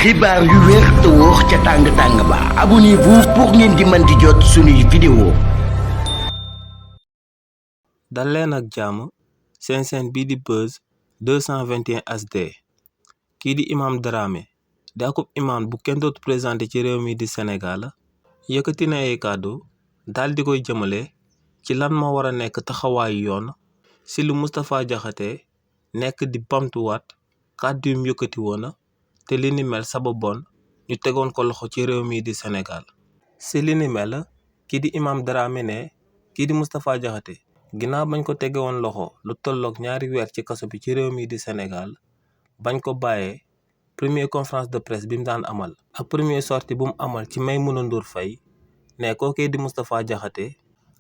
xibaar yu wér te wóor ca tàng-tàng ba abonnez-vous pour ngeen di mën di jot suñuy vidéo. dal leen ak jàmm seen bii di Buzz 221 HD kii di Imam Dramé di akub imam bu kenn dootu présenté ci réew mi di Sénégal yëkkati na ay kàddu daal di koy jëmale ci lan moo war a nekk taxawaayu yoon si lu Moustapha Diakhaté nekk di bamtuwaat kàddu yum yëkkati woon te li ni mel sababoon ñu tegoon ko loxo ci réew mi di Sénégal. si li ni mel kii di Imam Dramé ne kii di Moustapha Diakhaté ginnaaw bañ ko tege woon loxo lu tolloog 2 weer ci kaso bi ci réew mi di Sénégal bañ ko bàyyee première conférence de presse bi mu daan amal ak première sortie bu mu amal ci Maïmouna Ndour Faye ne kookee di Moustapha Diakhaté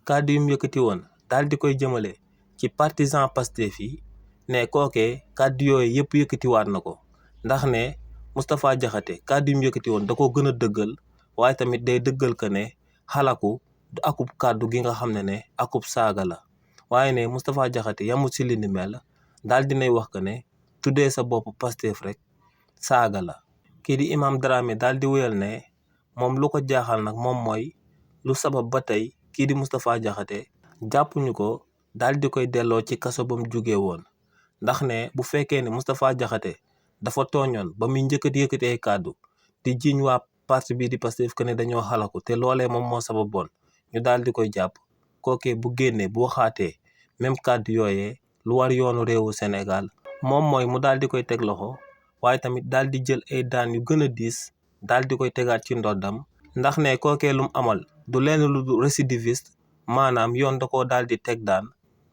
kàddu yu mu yëkkati woon daal di koy jëmale ci partisan Pastef yi ne kookee kàddu yooyu yëpp yëkkatiwaat na ko ndax ne Moustapha Diakhaté kàddu yu mu yëkkati woon da ko gën a dëggal waaye tamit day dëggal que ne xalaku du akub kàddu gi nga xam ne akub saaga la waaye ne Moustapha Diakhaté yamul si li ni mel daal dinay wax que ne tuddee sa bopp Pastef rek saaga la. kii di Imam Dramé daal di wéyal ne moom lu ko jaaxal nag moom mooy lu sabab ba tey kii di Moustapha Diakhaté jàppuñu ko daal di koy delloo ci kaso ba mu jugee woon ndax ne bu fekkee ne Moustapha Diakhaté dafa tooñoon ba muy njëkkati yëkkati ay kàddu di jiiñ waa parti bii di Pastef que ne dañoo xalaku te loolee moom moo sababoon ñu daal di koy jàpp kookee bu génnee bu waxaatee même kàddu yooyee lu war yoonu réewu Sénégal moom mooy mu daal di koy teg loxo waaye tamit daal di jël ay daan yu gën a diis daal di koy tegaat ci ndoddam ndax ne kookee lu mu amal du lenn lu du récidiviste maanaam yoon da koo daal di teg daan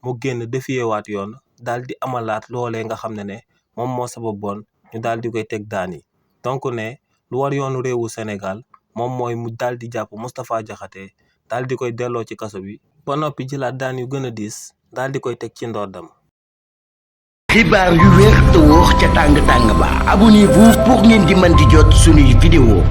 mu génn defiyewaat yoon daal di amalaat loolee nga xam ne moom moo sababoon ñu daal di koy teg daan yi donc ne lu war yoonu réewu Sénégal moom mooy mu daal di jàpp Moustapha Diakhaté daal di koy delloo ci kaso bi ba noppi jëlaat daan yu gën a diis daal di koy teg ci ndoddam. xibaar yu wér te wóor ca tàng-tàng ba abonnez-vous pour ngeen di mën di jot suñuy vidéo.